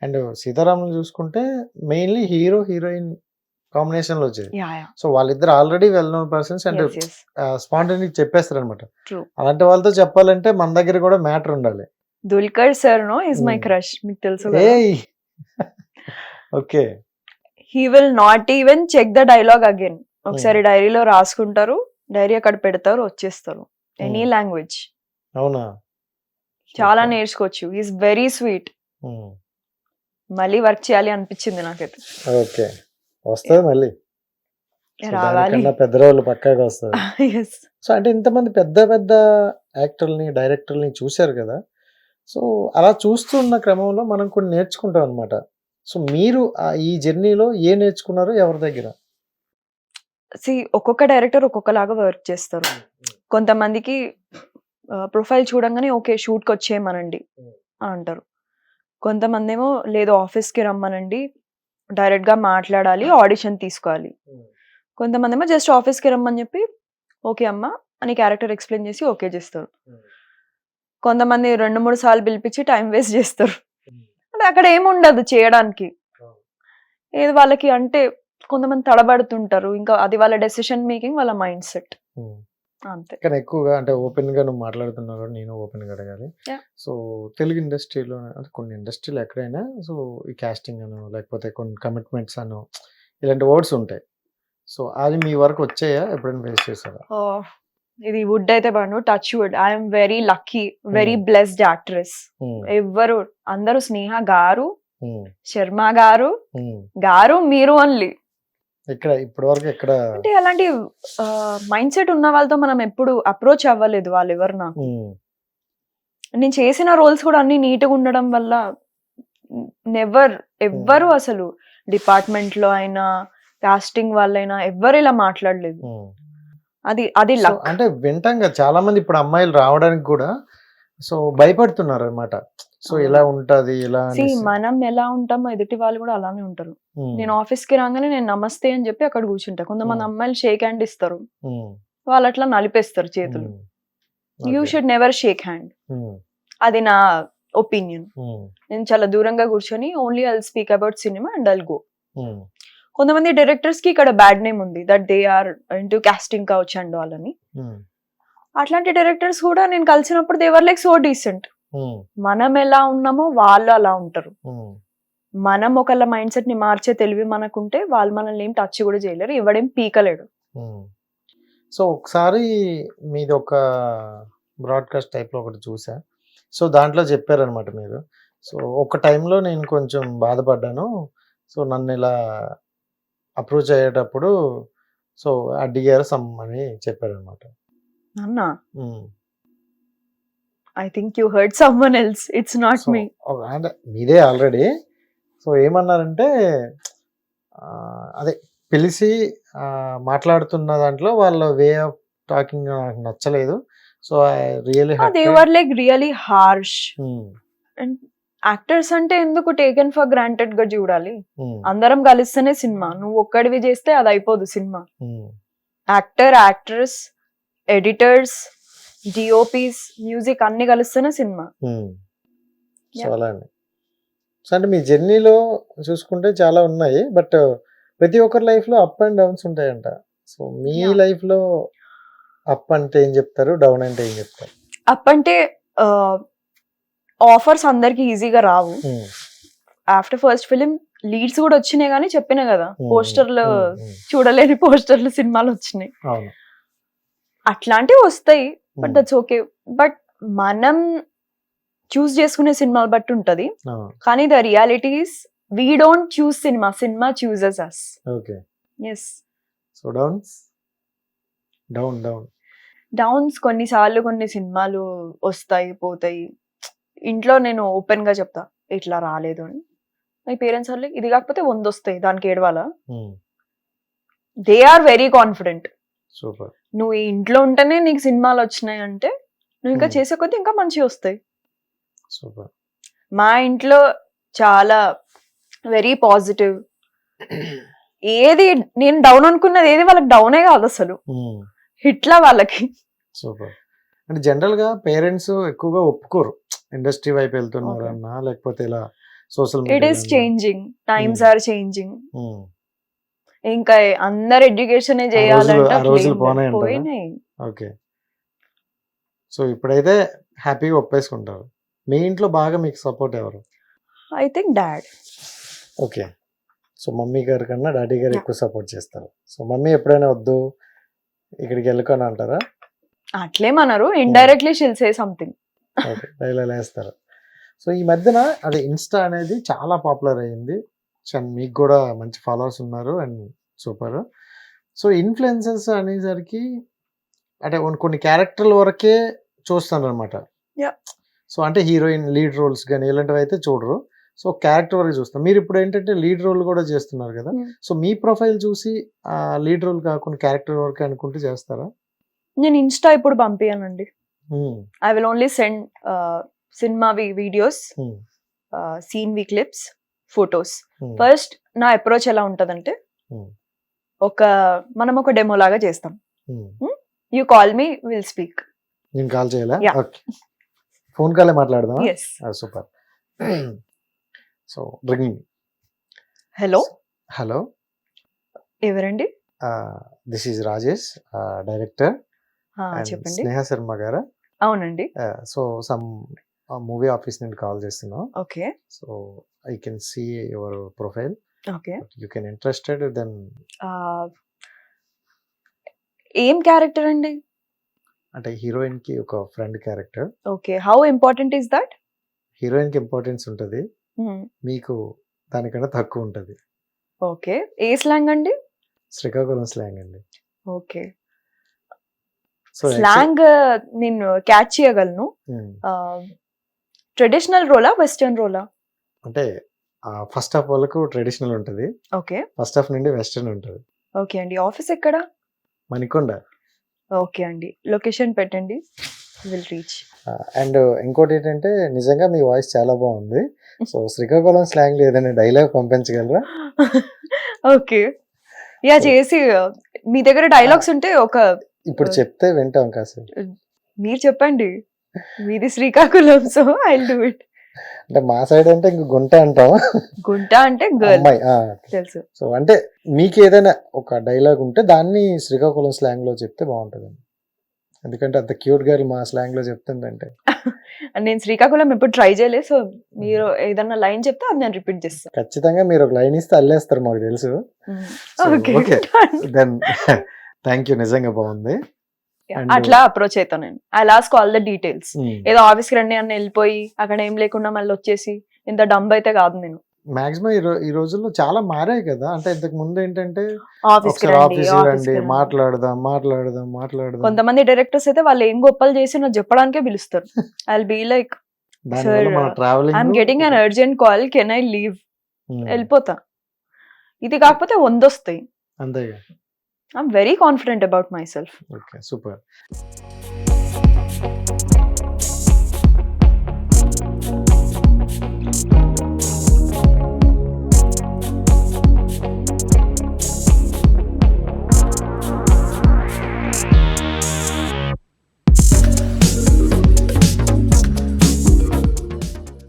And 'Sitaramam' చూసుకుంటే mainly hero, heroine కాంబినేషన్‌లో వచ్చేది. యాహ్! సో, వాళ్ళిద్దరు already well known persons and yes. Spontaneous చెప్పేస్తారనమాట. ట్రూ. అలాంటి వాళ్ళతో చెప్పాలంటే మన దగ్గర కూడా మ్యాటర్ ఉండాలి. 'Dulquer sir is my hmm. Crush. మీకు తెలుసు కదా. ఏయ్! Okay. He will not even check the dialogue again. ఒకసారి హ్మ్. డైరీలో రాసుకుంటారు, డైరీ అక్కడ పెడతారు, వచ్చేస్తారు. ఎనీ హ్మ్. లాంగ్వేజ్ అవునా? చాలా సూపర్. నేర్చుకోవచ్చు. Is very sweet. హ్మ్. మళ్ళీ వర్క్ చేయాలి అనిపించింది నాకైతే. ఓకే. వస్తది మళ్ళీ. సో, రావాలి. దానికన్నా పెద్ద రోల్ పక్కాగా వస్తది. ఎస్. సో, అంటే ఇంతమంది పెద్ద పెద్ద యాక్టర్‌లని, డైరెక్టర్‌లని చూసారు కదా! సో, అలా చూస్తున్న క్రమంలో మనం కొన్ని నేర్చుకుంటాం అనమాట. సో, మీరు ఈ జర్నీలో ఏం నేర్చుకున్నారు? ఎవరి దగ్గర? ఒక్కొక్క డైరెక్టర్ ఒక్కొక్కలాగా వర్క్ చేస్తారు. కొంతమందికి ప్రొఫైల్ చూడంగానే ఓకే షూట్‌కి వచ్చేయమనండి అని అంటారు. కొంతమందేమో లేదు ఆఫీస్‌కి రమ్మనండి, డైరెక్ట్‌గా మాట్లాడాలి, ఆడిషన్ తీసుకోవాలి. కొంతమందేమో జస్ట్ ఆఫీస్‌కి రమ్మని చెప్పి ఓకే అమ్మ అని క్యారెక్టర్ ఎక్స్‌ప్లెయిన్ చేసి ఓకే చేస్తారు. కొంతమంది 2, 3 సార్లు పిలిపించి టైం వేస్ట్ చేస్తారు. అంటే అక్కడ ఏముండదు చేయడానికి. ఏది వాళ్ళకి అంటే కొంతమంది తడబడుతుంటారు. ఇంకా అది వాళ్ళ డెసిషన్ మేకింగ్, వాళ్ళ మైండ్ సెట్ హ్మ్. అంతే. కానీ ఎక్కువగా అంటే ఓపెన్‌గా నువ్వు మాట్లాడుతున్నావు కాబట్టి నేను ఓపెన్‌గా అడగాలి. యాహ్! సో, తెలుగు ఇండస్ట్రీలో అంటే కొన్ని ఇండస్ట్రీలో ఎక్కడైనా సో, ఈ కాస్టింగ్ అనో లేకపోతే కొన్ని కమిట్మెంట్స్ అనో ఇలాంటి వర్డ్స్ ఉంటాయి. సో, అది మీ వరకు వచ్చాయా? ఎప్పుడైనా ఫేస్ చేసారా? ఇది వుడ్ అయితే బాను touch wood. I'm very lucky, very hmm. Blessed actress. Hmm. ఎవ్వరు అందరూ స్నేహ గారు, హ్మ్. శర్మ గారు, హ్మ్. గారు మీరు ఓన్లీ. ఎక్కడ ఇప్పటి వరకు ఎక్కడ? అంటే అలాంటి మైండ్ సెట్ ఉన్న వాళ్ళతో మనం ఎప్పుడు అప్రోచ్ అవ్వలేదు వాళ్ళెవరు నాకు. హ్మ్. నేను చేసిన రోల్స్ కూడా అన్ని నీట్‌గా ఉండడం వల్ల ఎవ్వరు అసలు డిపార్ట్‌మెంట్‌లో అయినా, కాస్టింగ్ వాళ్ళైనా ఎవ్వరు ఇలా మాట్లాడలేదు. హ్మ్. అది సో, లక్. అంటే వింటాం కదా! చాలామంది ఇప్పుడు అమ్మాయిలు రావడానికి కూడా సో, భయపడుతున్నారనమాట. సో, ఇలా ఉంటది ఇలా అనేసి. మనం ఎలా ఉంటామో ఎదుటి వాళ్ళు కూడా అలానే ఉంటారు. హ్మ్. నేను ఆఫీస్‌కి రాగానే నేను నమస్తే అని చెప్పి అక్కడ కూర్చుంటా. కొంతమంది అమ్మాయిలు షేక్ హ్యాండ్ ఇస్తారు. హ్మ్. వాళ్ళు అట్లా నలిపేస్తారు చేతులు. Hmm. You okay. Should never shake hand. Hmm. అది నా ఒపీనియన్. హ్మ్. నేను చాలా దూరంగా కూర్చొని only I'll speak about cinema and I'll go. Hmm. కొంతమంది డైరెక్టర్స్ కి ఇక్కడ బ్యాడ్ నేమ్ ఉంది that they are into casting కావచ్చు అండ్ వాళ్ళని. హ్మ్. అట్లాంటి డైరెక్టర్స్ కూడా నేను కలిసినప్పుడు they were like so decent. Hmm. మనం ఎలా ఉన్నామో వాళ్ళు అలా ఉంటారు. హ్మ్. మనం ఒకళ్ళ మైండ్ సెట్ ని మార్చే తెలివి మనకుంటే వాళ్ళు మనల్ని ఏం టచ్ కూడా చేయలేరు, ఎవడేం పీకలేడు. హ్మ్. సో, ఒకసారి మీదొక బ్రాడ్‌కాస్ట్ టైప్‌లో ఒకటి చూసా. సో, దాంట్లో చెప్పారనమాట మీరు. సో, ఒక టైంలో నేను కొంచెం బాధపడ్డాను. సో, నన్నిలా అప్రోచ్ అయ్యేటప్పుడు సో, అడిగారు సమ్ అని చెప్పారనమాట. అన్నా hmm. I think you heard someone else. It's not so, me. అంటే మీదే ఆల్రెడీ. సో, ఏమన్నారంటే అదే పిలిసి మాట్లాడుతున్న దాంట్లో వాళ్ళ వే ఆఫ్ టాకింగ్ నాకు నచ్చలేదు. So, I really they hurted. Were like really harsh. హ్మ్. అండ్ యాక్టర్స్ అంటే ఎందుకు టేకెన్ ఫర్ గ్రాంటెడ్ గా చూడాలి? హ్మ్. అందరం కలిస్తేనే సినిమా. నువ్వు ఒక్కడివి చేస్తే అది అయిపోదు సినిమా. హ్మ్. Actor, actress, editors, DOPs, music అన్ని కలిస్తేనే సినిమా. హ్మ్. So, Yeah. అలా అండి. సో, అంటే మీ జర్నీలో చూసుకుంటే చాలా ఉన్నాయి. బట్ ప్రతి ఒక్కరి లైఫ్‌లో అప్ అండ్ డౌన్స్ ఉంటాయంట. సో, మీ Yeah. లైఫ్‌లో అప్ అంటే ఏం చెప్తారు? డౌన్ అంటే ఏం చెప్తారు? అప్ అంటే ఆఫర్స్ అందరికి ఈజీగా రావు. హ్మ్. ఆఫ్టర్ ఫస్ట్ ఫిలిం లీడ్స్ కూడా వచ్చినాయి కానీ చెప్పినా కదా హ్మ్. పోస్టర్లు హ్మ్. హ్మ్. చూడలేని పోస్టర్లు సినిమాలు వచ్చినాయి. అవును. అట్లాంటివి వస్తాయి. బట్ హ్మ్. That's okay. బట్ మనం చూస్ చేసుకునే సినిమాలు బట్టి ఉంటది. అవును. కానీ the reality is we don't choose cinema, cinema chooses us. Okay. Yes. So, downs? Down. Downs కొన్నిసార్లు కొన్ని సినిమాలు వస్తాయి, పోతాయి. ఇంట్లో నేను ఓపెన్ గా చెప్తా ఇట్లా రాలేదు అని. మై పేరెంట్స్ ఆర్ లైక్ ఇది కాకపోతే 100 వస్తాయి దానికి ఏడవాలా? Hmm. They are very confident. Super. నువ్వు ఈ ఇంట్లో ఉంటేనే నీకు సినిమాలు వచ్చినాయి అంటే నువ్వు ఇంకా హ్మ్. చేసే కొద్దీ ఇంకా మంచివి వస్తాయి. సూపర్. మా ఇంట్లో చాలా వెరీ పాజిటివ్. ఏది నేను డౌన్ అనుకున్నది ఏది వాళ్ళకి డౌనే కాదు అసలు, హ్మ్. హిట్లా వాళ్ళకి. సూపర్. అంటే జనరల్‌గా పేరెంట్స్ ఎక్కువగా ఒప్పుకోరు. ఇండస్ట్రీ వైపు ఓకే. వెళ్తున్నారన్నా లేకపోతే ఇలా social it is media. Changing, times Hmm. Are changing. ఇంకా అందరు ఎడ్యుకేషన్ చేయాలంటే ఆ అట్లా రోజులు ఏం లేదు. పోనాయంటారా? పోయినాయి. ఓకే. సో ఇప్పుడైతే హ్యాపీగా ఒప్పేసుకుంటారు. మీ ఇంట్లో బాగా మీకు సపోర్ట్ ఎవరు? I think dad. Okay. So mummy గారి కన్నా డాడీ గారు Yeah. ఎక్కువ సపోర్ట్ చేస్తారు. సో మమ్మీ ఎప్పుడైనా వద్దు ఇక్కడికి వెళ్ళుకొని అంటారా? అట్లేమన్నారు, indirectly she'll say something. Okay. Dialogue వేస్తారు. సో ఈ మధ్యన అది ఇన్స్టా అనేది చాలా పాపులర్ అయ్యింది. మీకు కూడా మంచి ఫాలోవర్స్ ఉన్నారు అండ్ సూపర్. సో ఇన్ఫ్లుయెన్సర్స్ అనేసరికి అంటే కొన్ని క్యారెక్టర్ల వరకే చూస్తాను అనమాట. Yeah. సో అంటే హీరోయిన్ లీడ్ రోల్స్ కానీ ఇలాంటివి అయితే చూడరు. సో క్యారెక్టర్ వరకు చూస్తాం. మీరు ఇప్పుడు ఏంటంటే లీడ్ రోల్ కూడా చేస్తున్నారు కదా. Hmm. సో మీ ప్రొఫైల్ చూసి లీడ్ రోల్ కాకుండా క్యారెక్టర్ వరకు అనుకుంటూ చేస్తారా? నేను ఇన్స్టా ఇప్పుడు పంపియానండి. Hmm. I will only send cinema videos, Hmm. Scene వి క్లిప్స్, ఫొటోస్. Hmm. ఫస్ట్ నా అప్రోచ్ ఎలా ఉంటదంటే Hmm. మనం ఒక డెమో లాగా చేస్తాం. Hmm. You call me, will speak. నేను కాల్ చేయాలా? Yeah. ఓకే. ఫోన్ కాలే మాట్లాడదాం. Yes. Super. So ringing. Hello, hello, ఎవరండి? This is Rajesh, director. చెప్పండి. స్నేహ శర్మ గారా? అవునండి. సో సమ్ మూవీ ఆఫీస్ నుండి కాల్ చేస్తున్నాం. Okay. So I can see your profile. Okay. You can interested then. ఏం క్యారెక్టర్ అండి? అంటే హీరోయిన్ కి ఒక friend character. Okay. How important is that? Heroine కి ఇంపార్టెన్స్ ఉంటుంది, మీకు దానికన్నా తక్కువ ఉంటుంది. ఓకే. ఏ స్లాంగ్ అండి? శ్రీకాకుళం స్లాంగ్ అండి. ఓకే. సో స్లాంగ్ నేను క్యాచ్ చేయగలను. ట్రెడిషనల్ రోలా, వెస్టర్న్ రోలా? అంటే ఫస్ట్ హాఫ్ వాళ్ళకు ట్రెడిషనల్ ఉంటుంది, ఓకే. ఫస్ట్ హాఫ్ నుండి వెస్టర్న్ ఉంటుంది. ఓకే అండి. ఆఫీస్ ఎక్కడ? మణికొండ. ఓకే అండి. లొకేషన్ పెట్టండి, విల్ రీచ్. అండ్ ఇంకోటి ఏంటంటే నిజంగా మీ వాయిస్ చాలా బాగుంది. సో శ్రీకాకుళం స్లాంగ్ లో ఏదైనా డైలాగ్ పంపించగలరా? ఓకే. యా, చేసి మీ దగ్గర డైలాగ్స్ ఉంటే ఇప్పుడు చెప్తే వింటాం కాసేపు. మీరు చెప్పండి. మీది Srikakulam, so I will do it. అంటే మా సైడ్ అంటే ఇంక గుంట అంటాం. గుంట అంటే గర్ల్, అమ్మాయి. తెలుసు. సో అంటే మీకు ఏదైనా ఒక డైలాగ్ ఉంటే దాన్ని శ్రీకాకుళం స్లాంగ్ లో చెప్తే బాగుంటుంది. ఎందుకంటే అంత క్యూట్ గర్ల్ మా స్లాంగ్ లో చెప్తుందంటే. నేను శ్రీకాకుళం ఎప్పుడు ట్రై చేయలేదు, సో మీరు ఏదన్నా లైన్ చెప్తే అది నేను రిపీట్ చేస్తాను. ఖచ్చితంగా మీరు ఒక లైన్ ఇస్తే అల్లేస్తారు, మాకు తెలుసు. Okay, then thank you. నిజంగా బాగుంది. అట్లా అప్రోచ్ అవుతాను నేను. I lost all the details. ఏదో ఆఫీస్ కి రండి అని వెళ్ళిపోయి అక్కడ ఏం లేకుండా మళ్ళీ వచ్చేసి ఇంత డంబ్ అయితే కాదు నేను. మాక్సిమం ఈ రోజుల్లో చాలా మారాయి కదా. అంటే ఇంతకు ముందు ఏంటంటే ఆఫీస్ కి రండి, మాట్లాడదాం. కొంతమంది డైరెక్టర్స్ అయితే వాళ్ళు ఏం గొప్పలు చేసి నాకు చెప్పడానికే పిలుస్తారు. I will be like, I'm getting an urgent call, can I leave? వెళ్ళిపోతా. ఇది కాకపోతే 100 వస్తాయి. అంతేగా. I'm very confident about my self. Okay, super.